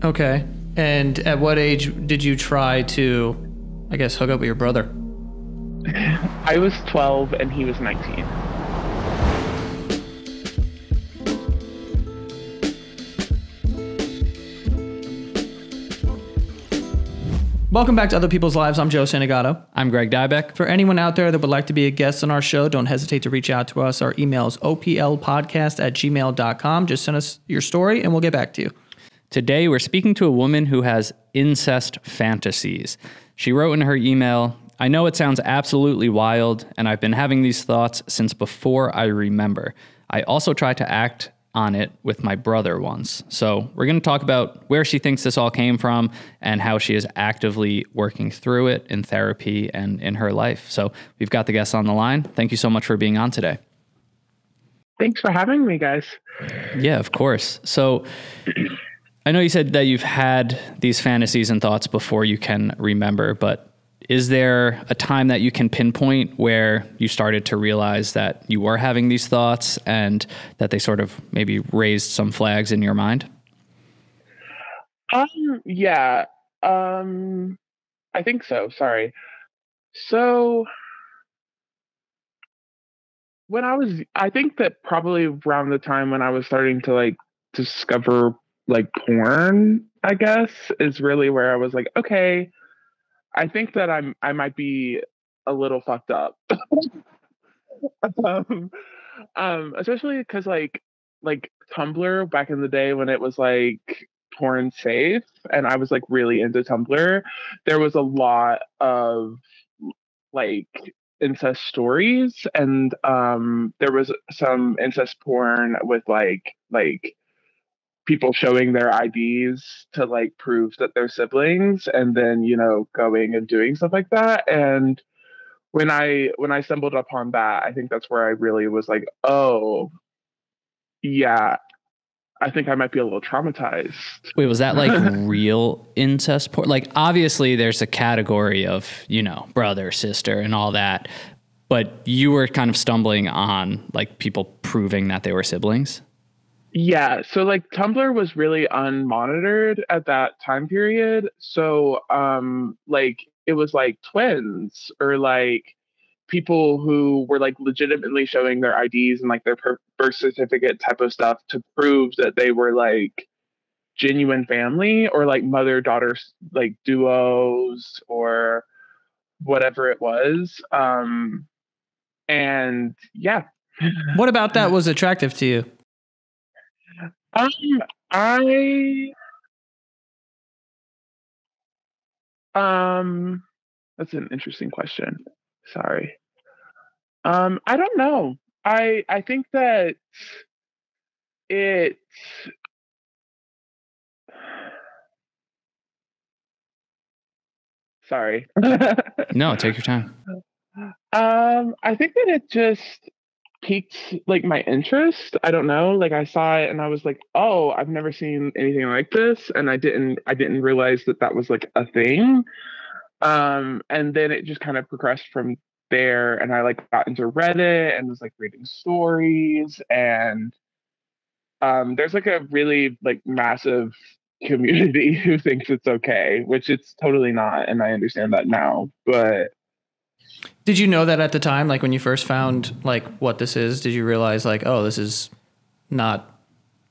Okay. And at what age did you try to, I guess, hook up with your brother? I was 12 and he was 19. Welcome back to Other People's Lives. I'm Joe Santagato. I'm Greg Dybec. For anyone out there that would like to be a guest on our show, don't hesitate to reach out to us. Our email is oplpodcast@gmail.com. Just send us your story and we'll get back to you. Today, we're speaking to a woman who has incest fantasies. She wrote in her email, "I know it sounds absolutely wild, and I've been having these thoughts since before I remember. I also tried to act on it with my brother once." So we're going to talk about where she thinks this all came from and how she is actively working through it in therapy and in her life. So we've got the guest on the line. Thank you so much for being on today. Thanks for having me, guys. Yeah, of course. So I know you said that you've had these fantasies and thoughts before you can remember, but is there a time that you can pinpoint where you started to realize that you were having these thoughts and that they sort of maybe raised some flags in your mind? Yeah. I think so. Sorry. So I think that probably around the time when I was starting to like discover like porn, I guess, is really where I was like, okay, I think that I might be a little fucked up. um, Especially because like Tumblr back in the day when it was like porn safe and I was like really into Tumblr, there was a lot of like incest stories and there was some incest porn with like people showing their IDs to like prove that they're siblings and then, you know, going and doing stuff like that. And when I stumbled upon that, I think that's where I really was like, oh, yeah, I think I might be a little traumatized. Wait, was that like real incest porn? Like, obviously there's a category of, you know, brother, sister and all that, but you were kind of stumbling on like people proving that they were siblings. Yeah, so like Tumblr was really unmonitored at that time period. So like it was like twins or like people who were like legitimately showing their IDs and like their birth certificate type of stuff to prove that they were like genuine family or like mother daughter like duos or whatever it was. And yeah. What about that was attractive to you? Um, I that's an interesting question. Sorry. I don't know. I think that it sorry. No, take your time. I think that it just piqued like my interest. I don't know. Like I saw it and I was like, "Oh, I've never seen anything like this." And I didn't realize that that was like a thing. And then it just kind of progressed from there and I like got into Reddit and was like reading stories and there's like a really like massive community who thinks it's okay, which it's totally not, and I understand that now. But Did you know that at the time, like when you first found like what this is, did you realize like, oh, this is not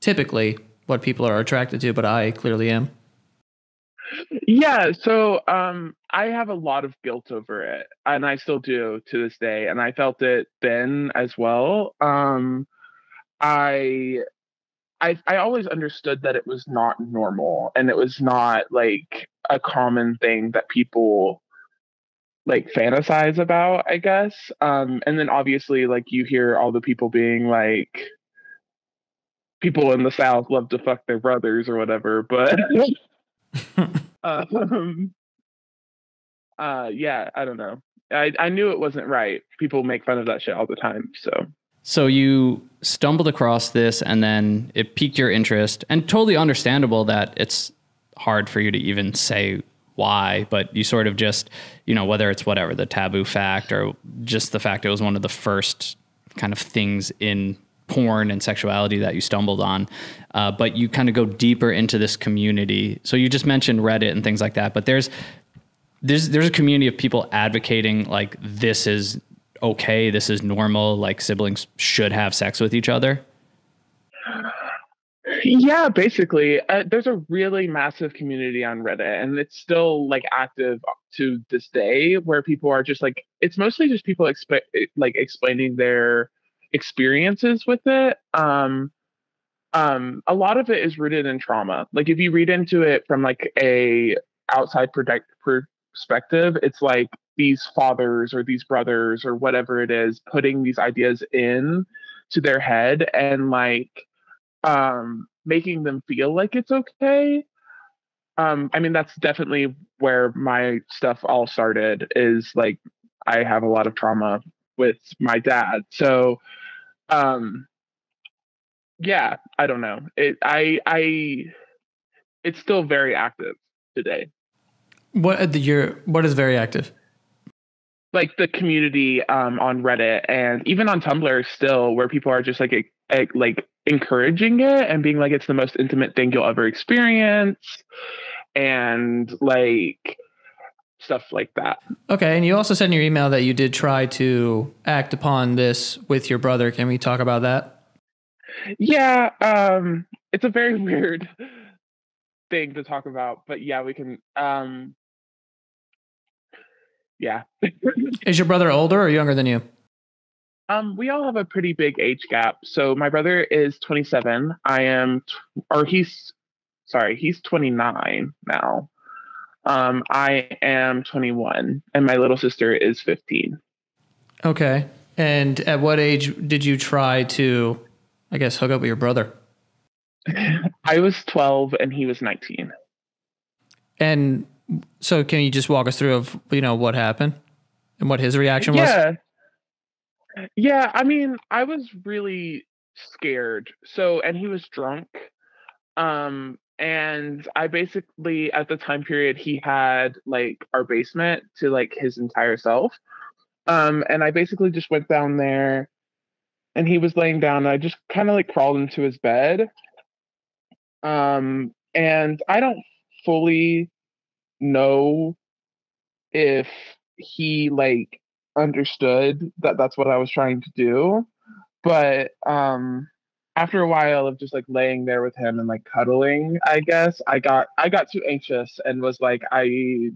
typically what people are attracted to, but I clearly am? yeah, so I have a lot of guilt over it, and I still do to this day, and I felt it then as well. I I always understood that it was not normal and it was not like a common thing that people like fantasize about, I guess. And then obviously like you hear all the people being like people in the South love to fuck their brothers or whatever, but um yeah, I don't know. I knew it wasn't right. People make fun of that shit all the time, so So you stumbled across this and then it piqued your interest, and totally understandable that it's hard for you to even say why, but you sort of just, you know, whether it's whatever, the taboo fact or just the fact it was one of the first kind of things in porn and sexuality that you stumbled on, but you kind of go deeper into this community. So you just mentioned Reddit and things like that, but there's a community of people advocating like this is okay, this is normal, like siblings should have sex with each other. Yeah, basically, there's a really massive community on Reddit, and it's still like active to this day, where people are just like, it's mostly just people like explaining their experiences with it. A lot of it is rooted in trauma. Like if you read into it from like a outside perspective, it's like these fathers or these brothers or whatever it is putting these ideas in to their head and like making them feel like it's okay. I mean, that's definitely where my stuff all started, is like I have a lot of trauma with my dad. So um yeah, I don't know. It's still very active today. What is very active? Like the community on Reddit and even on Tumblr still, where people are just like encouraging it and being like it's the most intimate thing you'll ever experience and like stuff like that. Okay, and you also said in your email that you did try to act upon this with your brother. Can we talk about that? Yeah, it's a very weird thing to talk about, but yeah, we can yeah. Is your brother older or younger than you? We all have a pretty big age gap. So my brother is 27. He's 29 now. I am 21, and my little sister is 15. Okay. And at what age did you try to, I guess, hook up with your brother? I was 12 and he was 19. And so can you just walk us through of, what happened and what his reaction was? Yeah. Yeah, I mean, I was really scared. So, and he was drunk. And I basically, at the time period, he had like our basement to like his entire self. And I basically just went down there and he was laying down and I just kind of like crawled into his bed. And I don't fully know if he like understood that that's what I was trying to do. But after a while of just like laying there with him and like cuddling, I guess I got too anxious and was like, I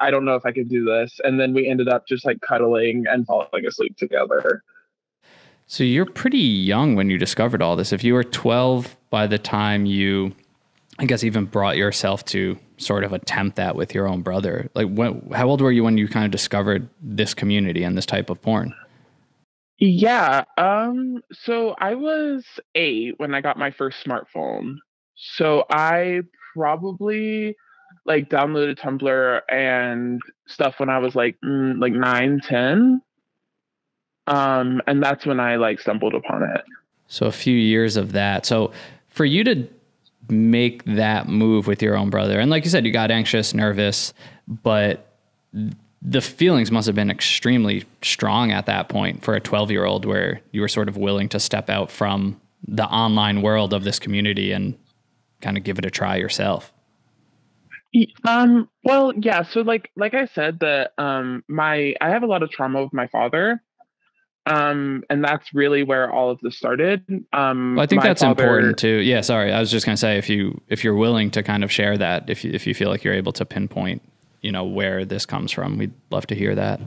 don't know if I could do this. And then we ended up just like cuddling and falling asleep together. So you're pretty young when you discovered all this. If you were 12 by the time you, I guess, even brought yourself to sort of attempt that with your own brother, like how old were you when you kind of discovered this community and this type of porn? Yeah. So I was 8 when I got my first smartphone. So I probably like downloaded Tumblr and stuff when I was like 9, 10. And that's when I like stumbled upon it. So a few years of that. So for you to make that move with your own brother, and like you said, you got anxious, nervous, but the feelings must have been extremely strong at that point for a 12-year-old, where you were sort of willing to step out from the online world of this community and kind of give it a try yourself. Well, yeah, so like I said, that I have a lot of trauma with my father. And that's really where all of this started. Well, I think that's important too. Yeah, sorry. I was just going to say, if you're willing to kind of share that, if you feel like you're able to pinpoint, where this comes from, we'd love to hear that.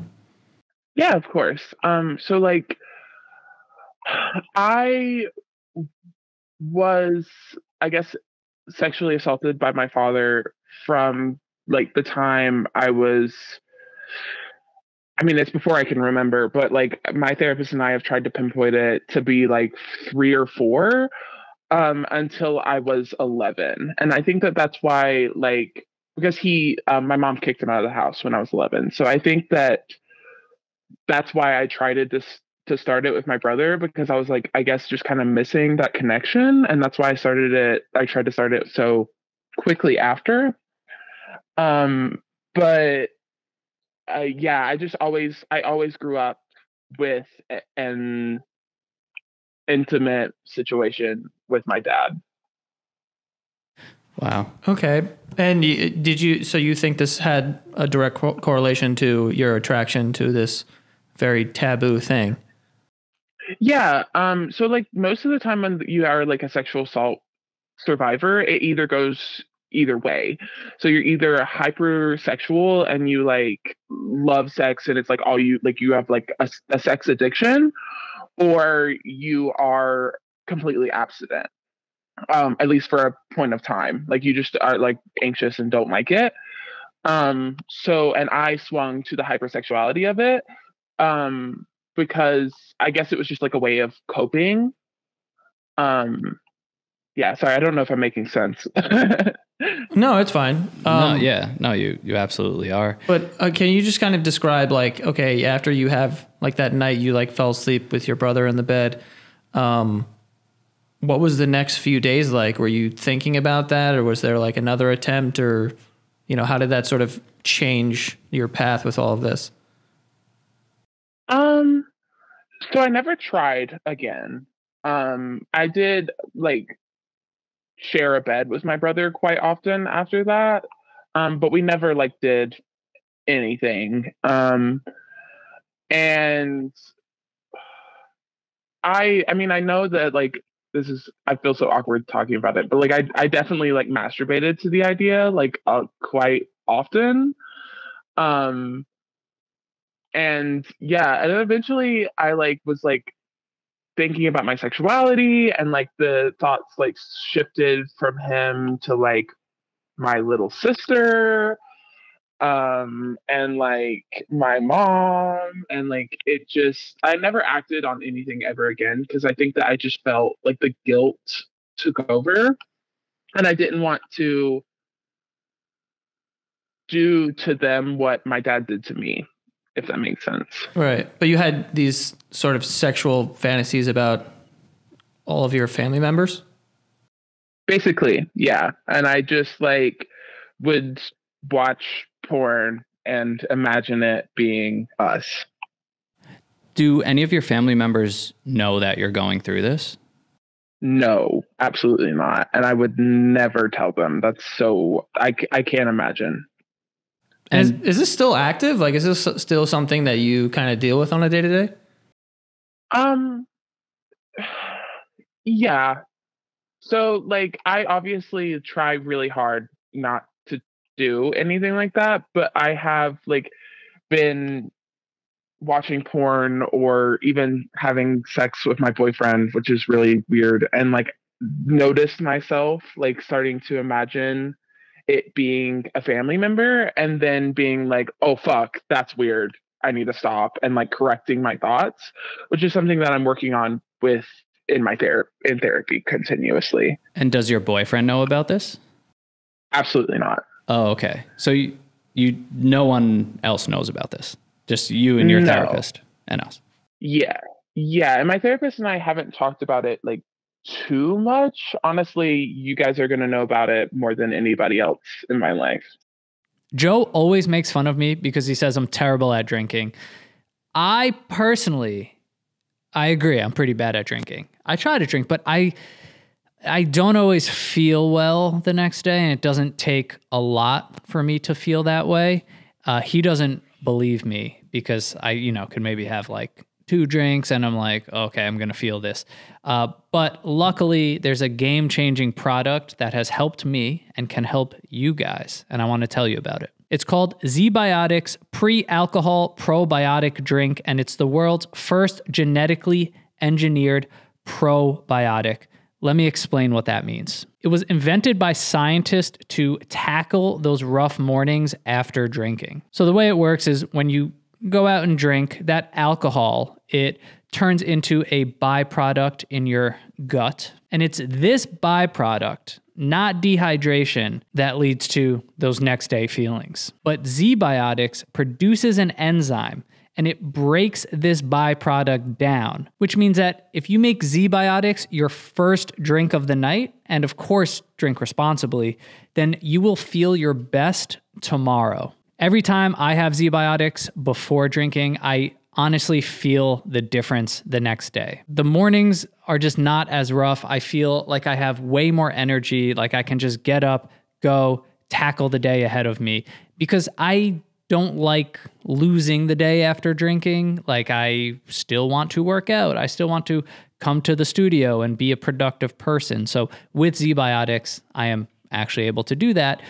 Yeah, of course. So like I was, I guess, sexually assaulted by my father from like the time I mean, it's before I can remember, but like my therapist and I have tried to pinpoint it to be like 3 or 4 until I was 11. And I think that that's why, like, because my mom kicked him out of the house when I was 11. So I think that that's why I tried to start it with my brother, because I was like, I guess just kind of missing that connection. And that's why I tried to start it so quickly after. But yeah, I always grew up with an intimate situation with my dad. Wow. Okay. And so you think this had a direct correlation to your attraction to this very taboo thing? Yeah. So like most of the time when you are like a sexual assault survivor, it either goes either way. So you're either a hypersexual and you like love sex and it's like all you like you have like a sex addiction, or you are completely abstinent. At least for a point of time. Like you just are like anxious and don't like it. So and I swung to the hypersexuality of it. Because I guess it was just like a way of coping. Yeah, sorry, I don't know if I'm making sense. No, it's fine. No, you absolutely are. But can you just kind of describe like, okay, after you have like that night you like fell asleep with your brother in the bed, what was the next few days like? Were you thinking about that, or was there like another attempt, or, you know, how did that sort of change your path with all of this? So I never tried again. I did like share a bed with my brother quite often after that. But we never like did anything. And I mean, I know that like I feel so awkward talking about it, but like I definitely like masturbated to the idea like quite often. Um, and yeah, and then eventually I like was like thinking about my sexuality, and like the thoughts like shifted from him to like my little sister, and like my mom, and like it just I never acted on anything ever again because I think that I just felt like the guilt took over, and I didn't want to do to them what my dad did to me, if that makes sense. Right. But you had these sort of sexual fantasies about all of your family members? Basically, yeah. And I just like would watch porn and imagine it being us. Do any of your family members know that you're going through this? No, absolutely not. And I would never tell them. That's so I can't imagine. And is this still active? Like, is this still something that you kind of deal with on a day to day? Yeah. So like I obviously try really hard not to do anything like that, but I have like been watching porn or even having sex with my boyfriend, which is really weird, and like noticed myself like starting to imagine it being a family member and then being like, oh fuck, that's weird, I need to stop, and like correcting my thoughts, which is something that I'm working on with in my therapy continuously. And does your boyfriend know about this? Absolutely not. Oh, okay. So you no one else knows about this. Just you and your therapist and us. Yeah. And my therapist and I haven't talked about it like too much. Honestly, you guys are going to know about it more than anybody else in my life. Joe always makes fun of me because he says I'm terrible at drinking. I personally, I agree. I'm pretty bad at drinking. I try to drink, but I don't always feel well the next day, and it doesn't take a lot for me to feel that way. He doesn't believe me because I, could maybe have like 2 drinks and I'm like, okay, I'm going to feel this. But luckily there's a game-changing product that has helped me and can help you guys. And I want to tell you about it. It's called ZBiotics Pre-Alcohol Probiotic Drink, and it's the world's first genetically engineered probiotic. Let me explain what that means. It was invented by scientists to tackle those rough mornings after drinking. So the way it works is when you go out and drink, that alcohol, it turns into a byproduct in your gut. And it's this byproduct, not dehydration, that leads to those next day feelings. But ZBiotics produces an enzyme and it breaks this byproduct down, which means that if you make ZBiotics your first drink of the night, and of course drink responsibly, then you will feel your best tomorrow. Every time I have ZBiotics before drinking, I honestly feel the difference the next day. The mornings are just not as rough. I feel like I have way more energy, like I can just get up, go, tackle the day ahead of me, because I don't like losing the day after drinking. Like, I still want to work out. I still want to come to the studio and be a productive person. So with ZBiotics, I am actually able to do that,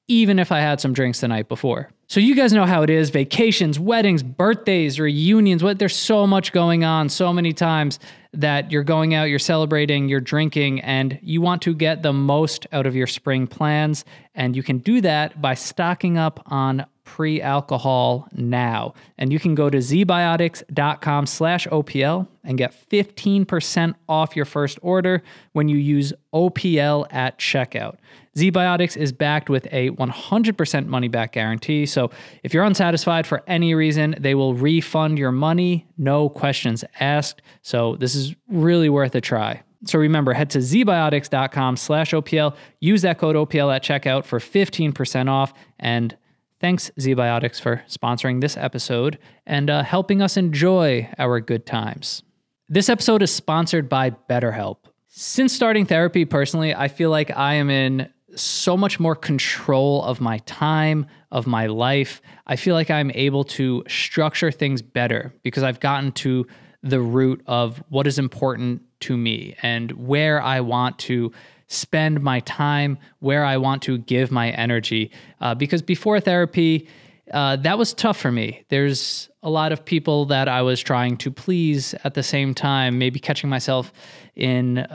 even if I had some drinks the night before. So you guys know how it is: vacations, weddings, birthdays, reunions. There's so much going on, so many times that you're going out, you're celebrating, you're drinking, and you want to get the most out of your spring plans. And you can do that by stocking up on pre-alcohol now. And you can go to zbiotics.com/OPL and get 15% off your first order when you use OPL at checkout. ZBiotics is backed with a 100% money-back guarantee. So if you're unsatisfied for any reason, they will refund your money, no questions asked. So this is really worth a try. So remember, head to zbiotics.com/OPL, use that code OPL at checkout for 15% off. And thanks, ZBiotics, for sponsoring this episode and helping us enjoy our good times. This episode is sponsored by BetterHelp. Since starting therapy personally, I feel like I am in so much more control of my time, of my life. I feel like I'm able to structure things better because I've gotten to the root of what is important to me and where I want to spend my time, where I want to give my energy. Because before therapy, that was tough for me. There's a lot of people that I was trying to please at the same time, maybe catching myself in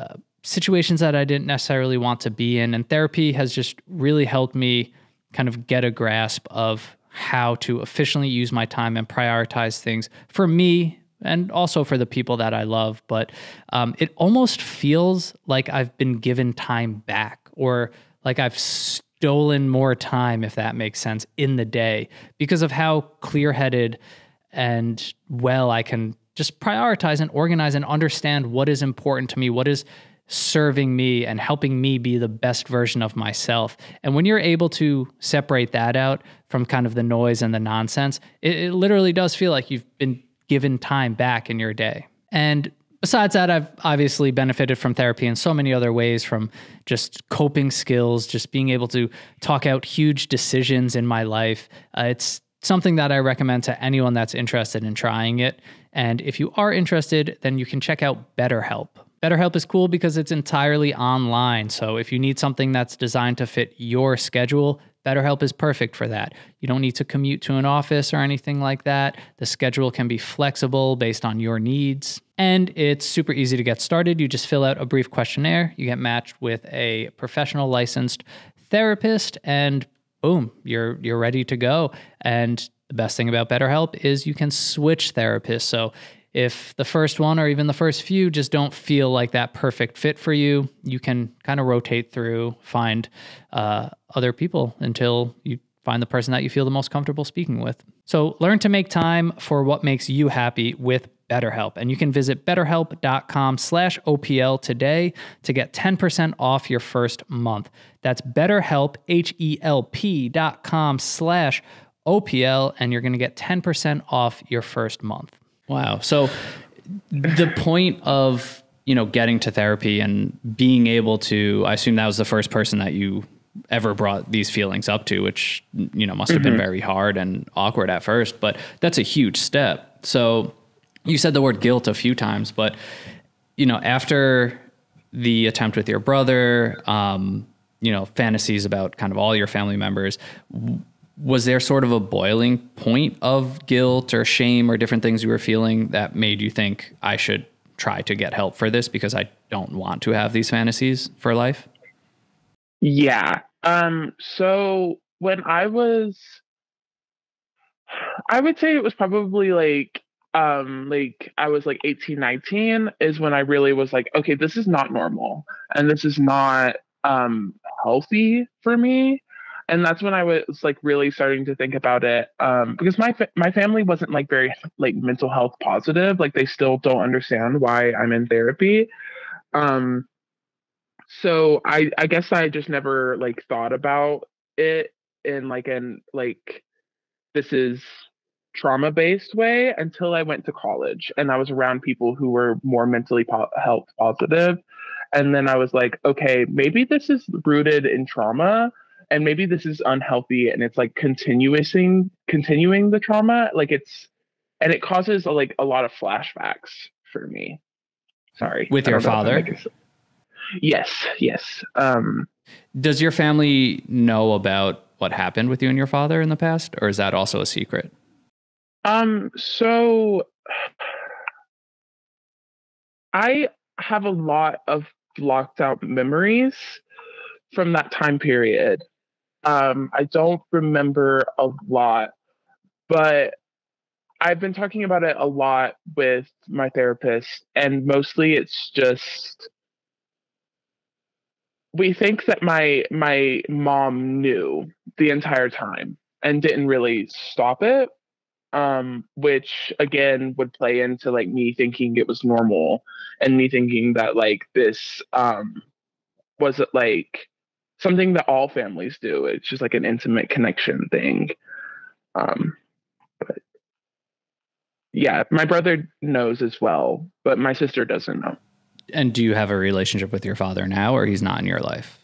situations that I didn't necessarily want to be in. And therapy has just really helped me kind of get a grasp of how to efficiently use my time and prioritize things for me and also for the people that I love. But it almost feels like I've been given time back, or like I've stolen more time, if that makes sense, in the day, because of how clear-headed and well I can just prioritize and organize and understand what is important to me, what is serving me and helping me be the best version of myself. And when you're able to separate that out from kind of the noise and the nonsense, it literally does feel like you've been given time back in your day. And besides that, I've obviously benefited from therapy in so many other ways, from just coping skills, just being able to talk out huge decisions in my life. It's something that I recommend to anyone that's interested in trying it. And if you are interested, then you can check out BetterHelp. BetterHelp is cool because it's entirely online. So if you need something that's designed to fit your schedule, BetterHelp is perfect for that. You don't need to commute to an office or anything like that. The schedule can be flexible based on your needs. And it's super easy to get started. You just fill out a brief questionnaire. You get matched with a professional licensed therapist, and boom, you're ready to go. And the best thing about BetterHelp is you can switch therapists. So if the first one or even the first few just don't feel like that perfect fit for you, you can kind of rotate through, find other people until you find the person that you feel the most comfortable speaking with. So learn to make time for what makes you happy with BetterHelp. And you can visit betterhelp.com/OPL today to get 10% off your first month. That's BetterHelp, HELP.com/OPL, and you're going to get 10% off your first month. Wow. So the point of, getting to therapy and being able to, I assume that was the first person that you ever brought these feelings up to, which, must have been very hard and awkward at first, but that's a huge step. So you said the word guilt a few times, but, after the attempt with your brother, fantasies about kind of all your family members, was there sort of a boiling point of guilt or shame or different things you were feeling that made you think I should try to get help for this because I don't want to have these fantasies for life? Yeah. So when I would say it was probably like I was like 18, 19 is when I really was like, okay, this is not normal and this is not healthy for me. And that's when I was like really starting to think about it, because my family wasn't like very like mental health positive. Like they still don't understand why I'm in therapy. So I guess I just never like thought about it in like this is trauma-based way until I went to college and I was around people who were more mentally health positive. And then I was like, okay, maybe this is rooted in trauma and maybe this is unhealthy and it's like continuing the trauma. Like and it causes like a lot of flashbacks for me. Sorry. With your father? Yes. Does your family know about what happened with you and your father in the past, or is that also a secret? So I have a lot of blocked out memories from that time period. I don't remember a lot, but I've been talking about it a lot with my therapist, and mostly it's just we think that my mom knew the entire time and didn't really stop it, which again would play into like me thinking it was normal and me thinking that like this was it like something that all families do. It's just like an intimate connection thing. But yeah, my brother knows as well, but my sister doesn't know. And do you have a relationship with your father now, or he's not in your life?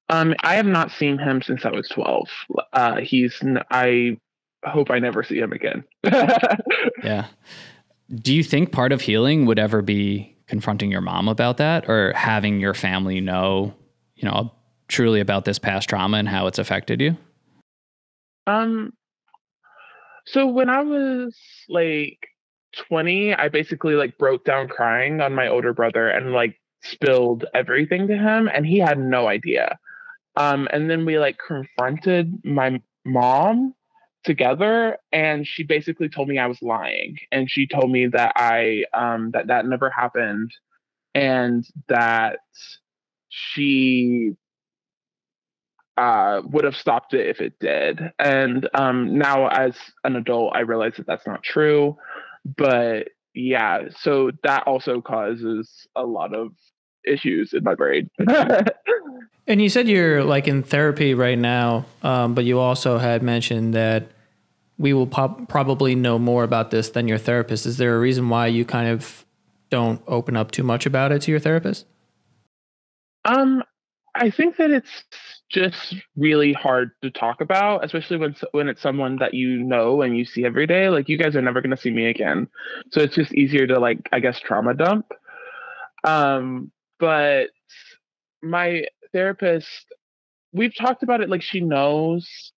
I have not seen him since I was 12. I hope I never see him again. Yeah. Do you think part of healing would ever be confronting your mom about that, or having your family know, truly about this past trauma and how it's affected you? So when I was like 20, I basically like broke down crying on my older brother and like spilled everything to him, and he had no idea. And then we like confronted my mom together, and she basically told me I was lying, and she told me that that never happened, and that she would have stopped it if it did. And now as an adult, I realize that that's not true. But yeah, so that also causes a lot of issues in my brain. And you said you're like in therapy right now, but you also had mentioned that we will probably know more about this than your therapist. Is there a reason why you kind of don't open up too much about it to your therapist? I think that it's just really hard to talk about, especially when it's someone that you know and you see every day. Like, you guys are never going to see me again, so it's just easier to like, I guess, trauma dump. But my therapist, we've talked about it, like she knows,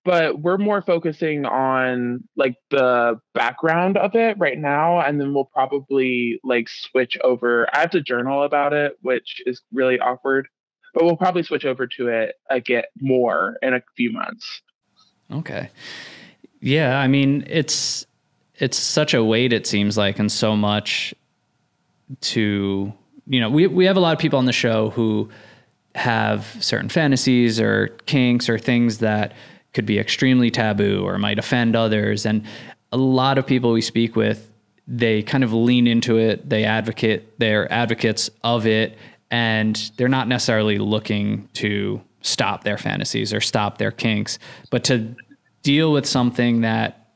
but we're more focusing on like the background of it right now, and then we'll probably like switch over. I have to journal about it, which is really awkward, but we'll probably switch over to it again more in a few months. Okay. Yeah, I mean, it's such a weight, it seems like, and so much to, we have a lot of people on the show who have certain fantasies or kinks or things that could be extremely taboo or might offend others. And a lot of people we speak with, they kind of lean into it. They're advocates of it, and they're not necessarily looking to stop their fantasies or stop their kinks, but to deal with something that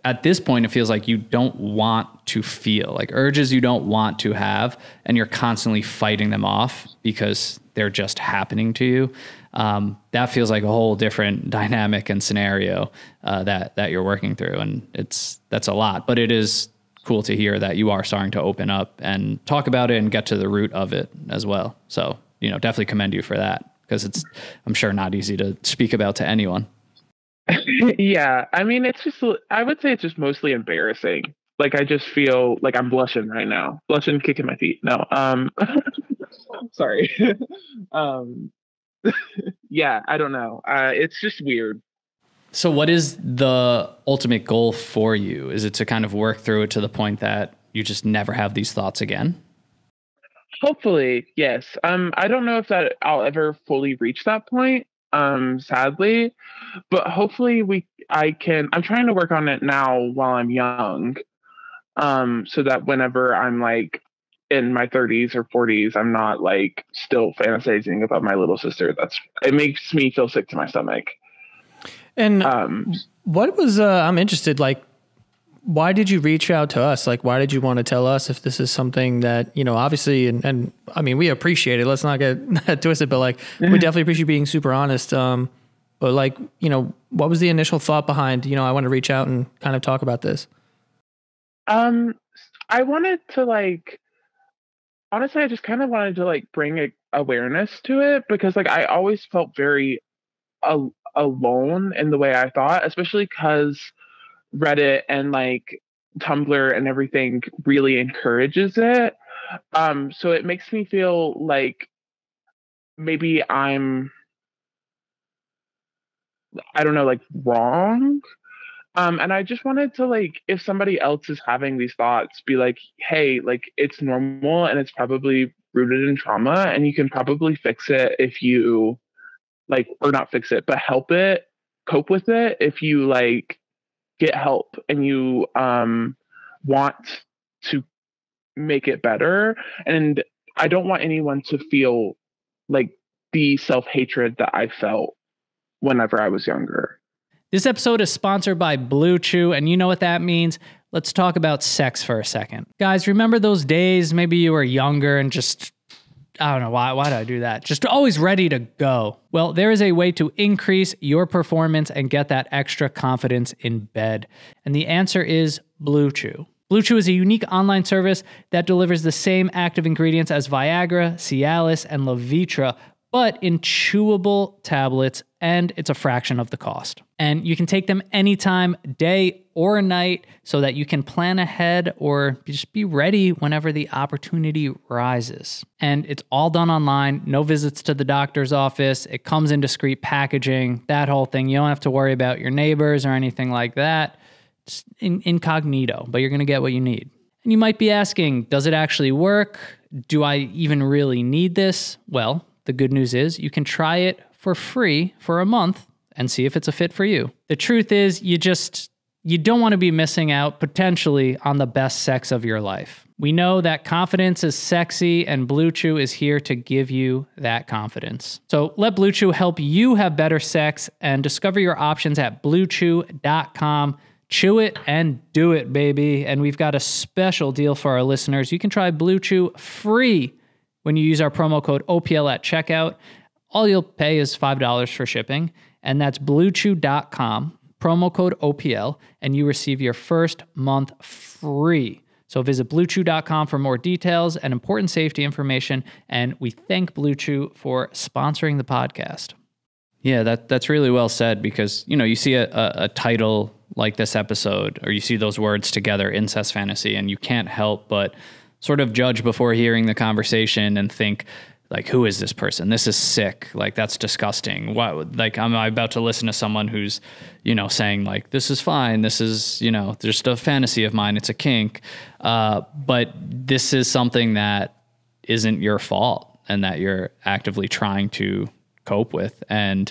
at this point, it feels like you don't want to feel, like urges you don't want to have, and you're constantly fighting them off because they're just happening to you. That feels like a whole different dynamic and scenario that you're working through, and that's a lot. But it is cool to hear that you are starting to open up and talk about it and get to the root of it as well. So, definitely commend you for that, because it's, I'm sure, not easy to speak about to anyone. Yeah, I mean, I would say it's just mostly embarrassing. Like, I just feel like I'm blushing right now, kicking my feet. No, sorry. Yeah, I don't know. It's just weird. So what is the ultimate goal for you? Is it to kind of work through it to the point that you just never have these thoughts again? Hopefully, yes. I don't know if that I'll ever fully reach that point, sadly, but hopefully I'm trying to work on it now while I'm young, so that whenever I'm like in my 30s or 40s, I'm not like still fantasizing about my little sister. It makes me feel sick to my stomach. And What was, I'm interested, like, why did you reach out to us? Like, why did you want to tell us if this is something that, you know, obviously, and I mean, we appreciate it. Let's not get twisted, but like, we definitely appreciate you being super honest. But like, you know, what was the initial thought behind, you know, I want to reach out and kind of talk about this? I wanted to like, honestly, I just kind of wanted to like bring awareness to it because like I always felt very alone in the way I thought, especially because Reddit and like Tumblr and everything really encourages it. So it makes me feel like maybe I don't know, like wrong. And I just wanted to like, if somebody else is having these thoughts, be like, hey, like it's normal and it's probably rooted in trauma, and you can probably fix it if you like, or not fix it, but help it, cope with it if you like get help and you want to make it better. And I don't want anyone to feel like the self-hatred that I felt whenever I was younger. This episode is sponsored by Blue Chew, and you know what that means. Let's talk about sex for a second. Guys, remember those days maybe you were younger and just, I don't know, why did I do that? Just always ready to go. Well, there is a way to increase your performance and get that extra confidence in bed. And the answer is Blue Chew. Blue Chew is a unique online service that delivers the same active ingredients as Viagra, Cialis, and Levitra, but in chewable tablets, and it's a fraction of the cost. And you can take them anytime, day or night, so that you can plan ahead or just be ready whenever the opportunity rises. And it's all done online, no visits to the doctor's office. It comes in discreet packaging, that whole thing. You don't have to worry about your neighbors or anything like that. It's incognito, but you're gonna get what you need. And you might be asking, does it actually work? Do I even really need this? Well, the good news is you can try it for free for a month and see if it's a fit for you. The truth is you don't want to be missing out potentially on the best sex of your life. We know that confidence is sexy, and Blue Chew is here to give you that confidence. So let Blue Chew help you have better sex and discover your options at bluechew.com. Chew it and do it, baby. And we've got a special deal for our listeners. You can try Blue Chew free when you use our promo code OPL at checkout. All you'll pay is $5 for shipping, and that's bluechew.com, promo code OPL, and you receive your first month free. So visit bluechew.com for more details and important safety information, and we thank Blue Chew for sponsoring the podcast. Yeah, that's really well said, because, you know, you see a title like this episode, or you see those words together, incest fantasy, and you can't help but sort of judge before hearing the conversation and think, like, who is this person? This is sick. Like, that's disgusting. What? Like, am I about to listen to someone who's, you know, saying like, this is fine. This is, you know, just a fantasy of mine. It's a kink. But this is something that isn't your fault and that you're actively trying to cope with. And,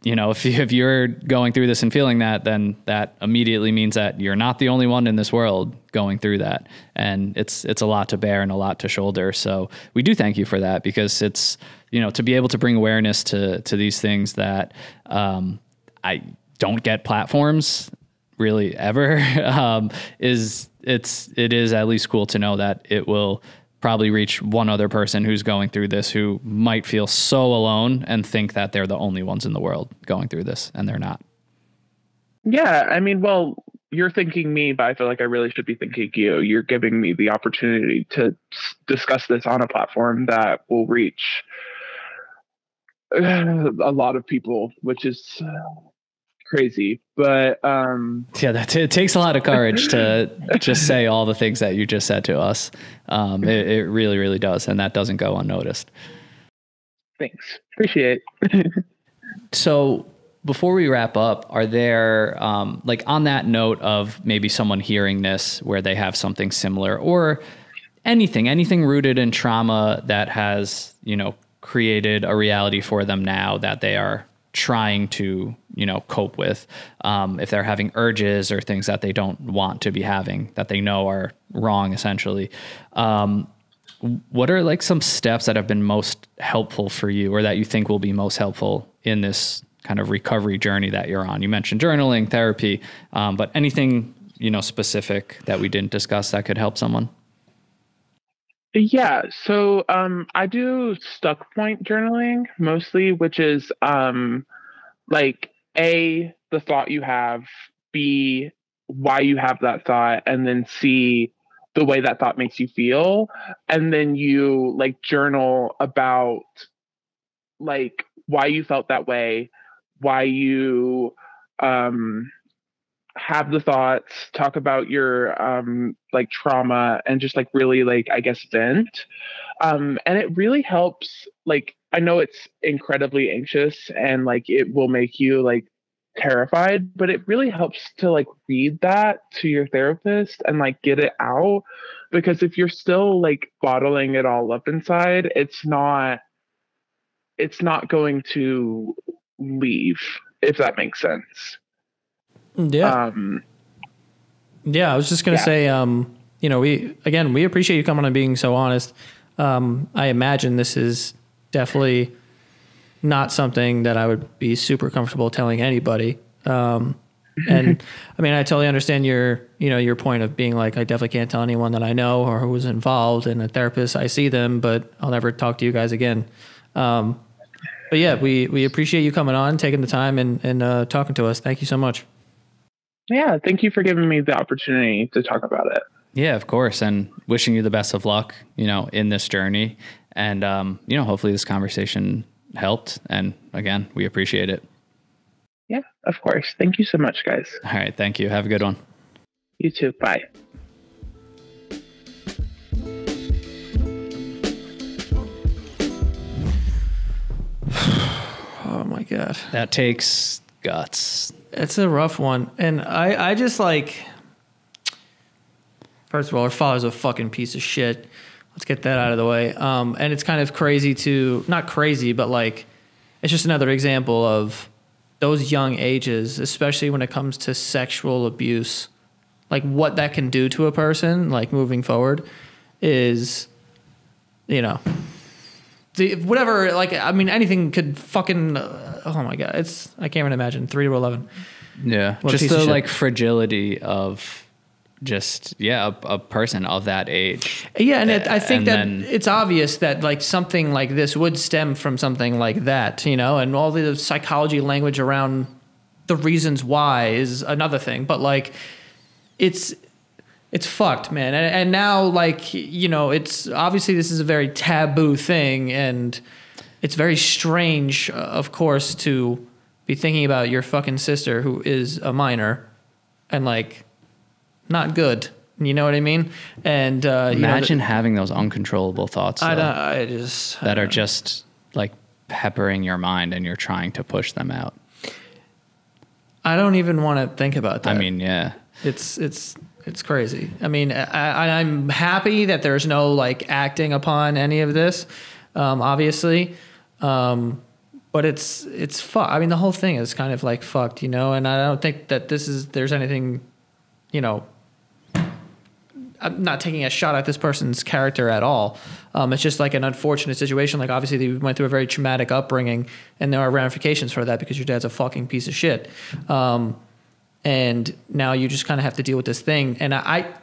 you know, if you're going through this and feeling that, then that immediately means that you're not the only one in this world going through that. And it's a lot to bear and a lot to shoulder. So we do thank you for that, because it's, you know, to be able to bring awareness to these things that I don't get platforms really ever, it is at least cool to know that it will probably reach one other person who's going through this, who might feel so alone and think that they're the only ones in the world going through this, and they're not. Yeah, I mean, well, you're thanking me, but I feel like I really should be thanking you. You're giving me the opportunity to discuss this on a platform that will reach a lot of people, which is crazy. But yeah, it takes a lot of courage to just say all the things that you just said to us. It really, really does, and that doesn't go unnoticed. Thanks, appreciate. So before we wrap up, are there like, on that note of maybe someone hearing this where they have something similar, or anything rooted in trauma that has, you know, created a reality for them now that they are trying to, you know, cope with, if they're having urges or things that they don't want to be having, that they know are wrong, essentially. What are like some steps that have been most helpful for you, or that you think will be most helpful in this kind of recovery journey that you're on? You mentioned journaling, therapy, but anything, specific that we didn't discuss that could help someone? Yeah, so I do stuck point journaling mostly, which is like A, the thought you have, B, why you have that thought, and then C, the way that thought makes you feel. And then you like journal about like why you felt that way, why you have the thoughts, talk about your like trauma, and just like really like I guess vent. And it really helps. Like I know it's incredibly anxious and like it will make you like terrified, but it really helps to like read that to your therapist and like get it out, because if you're still like bottling it all up inside, it's not going to leave, if that makes sense. Yeah. Yeah, I was just gonna say, we appreciate you coming on and being so honest. I imagine this is definitely not something that I would be super comfortable telling anybody. And I mean, I totally understand your point of being like, I definitely can't tell anyone that I know or who was involved, and a therapist, I see them, but I'll never talk to you guys again. But yeah, we appreciate you coming on, taking the time and talking to us. Thank you so much. Yeah, thank you for giving me the opportunity to talk about it. Yeah, of course. And wishing you the best of luck, in this journey. And, hopefully this conversation helped. And again, we appreciate it. Yeah, of course. Thank you so much, guys. All right. Thank you. Have a good one. You too. Bye. Oh my God. That takes guts. It's a rough one. And I just like, first of all, her father's a fucking piece of shit. Let's get that out of the way. And it's kind of crazy not crazy, but like, it's just another example of those young ages, especially when it comes to sexual abuse, like what that can do to a person, like moving forward is, whatever, like, I mean, anything could fucking, oh my God, I can't even imagine, 3 to 11. Yeah. What just the like fragility of a person of that age. Yeah. And I think that it's obvious that like something like this would stem from something like that, and all the psychology language around the reasons why is another thing, but like, it's fucked, man. And now, like, it's obviously this is a very taboo thing, and it's very strange, of course, to be thinking about your fucking sister who is a minor and like not good. You know what I mean? And imagine having those uncontrollable thoughts that are just like peppering your mind and you're trying to push them out. I don't even want to think about that. I mean, yeah. It's crazy. I mean, I'm happy that there's no like acting upon any of this, obviously. But it's fucked. I mean, the whole thing is kind of like fucked, and I don't think that there's anything, I'm not taking a shot at this person's character at all. It's just like an unfortunate situation. Like obviously they went through a very traumatic upbringing, and there are ramifications for that because your dad's a fucking piece of shit. And now you just kind of have to deal with this thing. And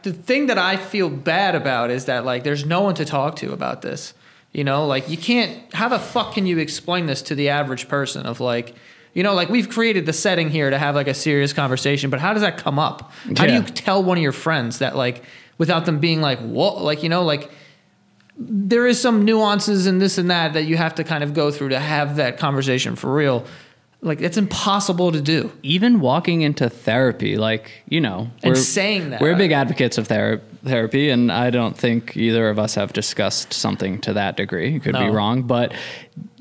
the thing that I feel bad about is that like, there's no one to talk to about this, like you can't, how the fuck can you explain this to the average person of like, like we've created the setting here to have like a serious conversation, but how does that come up? How do you tell one of your friends that like, without them being like, what, like, like there is some nuances in this and that you have to kind of go through to have that conversation for real. Like it's impossible to do. Even walking into therapy, like, and saying that. We're big advocates of therapy, and I don't think either of us have discussed something to that degree. You could be wrong, but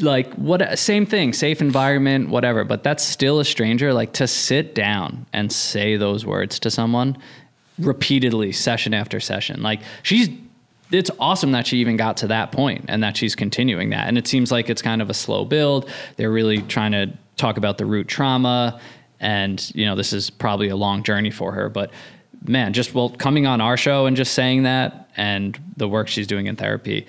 like same thing, safe environment, whatever, but that's still a stranger. Like to sit down and say those words to someone repeatedly, session after session, like it's awesome that she even got to that point and that she's continuing that. And it seems like it's kind of a slow build. They're really trying to talk about the root trauma, and this is probably a long journey for her, but man, coming on our show and just saying that, and the work she's doing in therapy,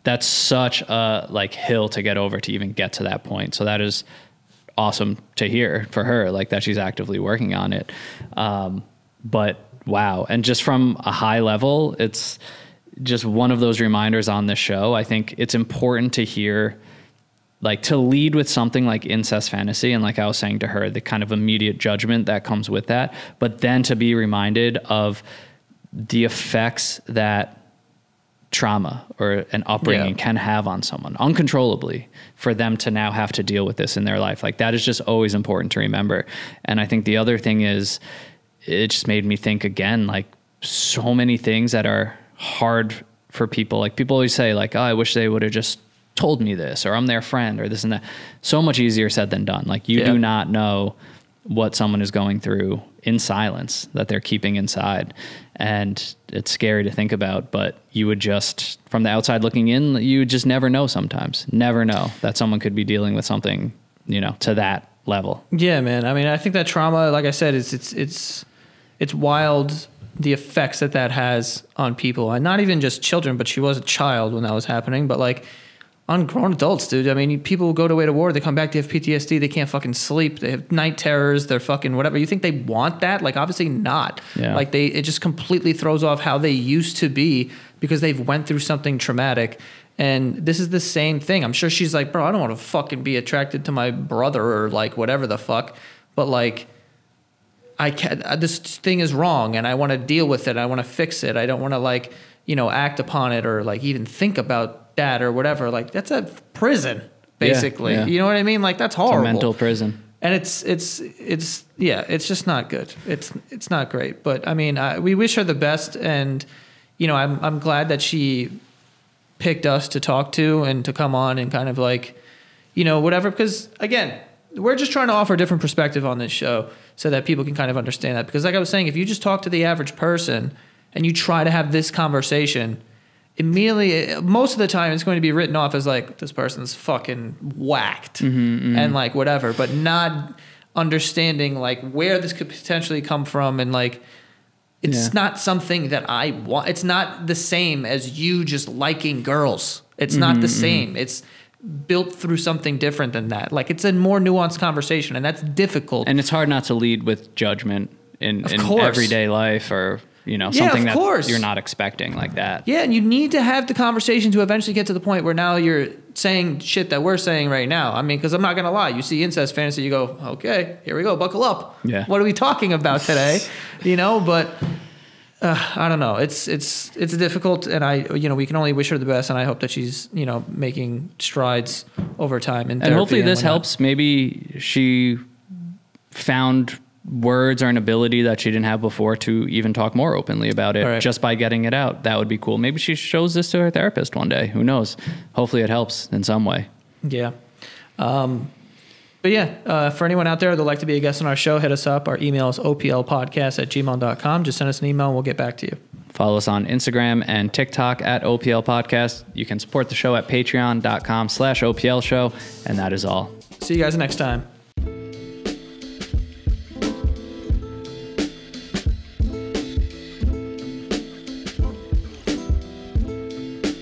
that's such a like hill to get over to even get to that point. So that is awesome to hear for her, like that she's actively working on it. But wow. And just from a high level, it's just one of those reminders on this show. I think it's important to hear, like, to lead with something like incest fantasy. And like I was saying to her, the kind of immediate judgment that comes with that, but then to be reminded of the effects that trauma or an upbringing can have on someone uncontrollably, for them to now have to deal with this in their life. Like, that is just always important to remember. And I think the other thing is, it just made me think again, like, so many things that are hard for people. Like, people always say, like, oh, I wish they would have just told me this, or I'm their friend, or this and that. So much easier said than done. Like, you do not know what someone is going through in silence, that they're keeping inside. And it's scary to think about, but you would just, from the outside looking in, you would just never know sometimes. Never know that someone could be dealing with something, you know, to that level. Yeah, man. I mean, I think that trauma, like I said, it's wild, the effects that has on people, and not even just children, but she was a child when that was happening, but like on grown adults, dude. I mean, people go away to war, they come back, they have PTSD, they can't fucking sleep, they have night terrors, they're fucking whatever. You think they want that? Like, obviously not. Yeah. Like, it just completely throws off how they used to be, because they've went through something traumatic. And this is the same thing. I'm sure she's like, bro, I don't want to fucking be attracted to my brother, or like whatever the fuck, but like, I can't, this thing is wrong, and I want to deal with it. I want to fix it. I don't want to, like, you know, act upon it, or like even think about that or whatever. Like, that's a prison, basically. You know what I mean? Like, that's horrible. It's a mental prison. And it's just not good. It's not great. But I mean, we wish her the best, and you know, I'm glad that she picked us to talk to and to come on and kind of, like, you know, whatever. Because again, we're just trying to offer a different perspective on this show, so that people can kind of understand that. Because like I was saying, if you just talk to the average person and you try to have this conversation, immediately, most of the time, it's going to be written off as like, this person's fucking whacked and like whatever, but not understanding like where this could potentially come from. And like, it's not something that I want. It's not the same as you just liking girls. It's not the same. It's built through something different than that. Like, it's a more nuanced conversation, and that's difficult. And it's hard not to lead with judgment in everyday life, or, you know, something that you're not expecting, like that. Yeah, and you need to have the conversation to eventually get to the point where now you're saying shit that we're saying right now. I mean, because I'm not going to lie. You see incest fantasy, you go, okay, here we go, buckle up. Yeah. What are we talking about today? You know, but I don't know. It's difficult, and we can only wish her the best, and I hope that she's, you know, making strides over time. And hopefully this helps. Maybe she found words or an ability that she didn't have before to even talk more openly about it, just by getting it out. That would be cool. Maybe she shows this to her therapist one day. Who knows? Hopefully it helps in some way. Yeah. But yeah, for anyone out there that'd like to be a guest on our show, hit us up. Our email is oplpodcast@gmail.com. Just send us an email and we'll get back to you. Follow us on Instagram and TikTok at OPL Podcast. You can support the show at patreon.com/OPL show. And that is all. See you guys next time.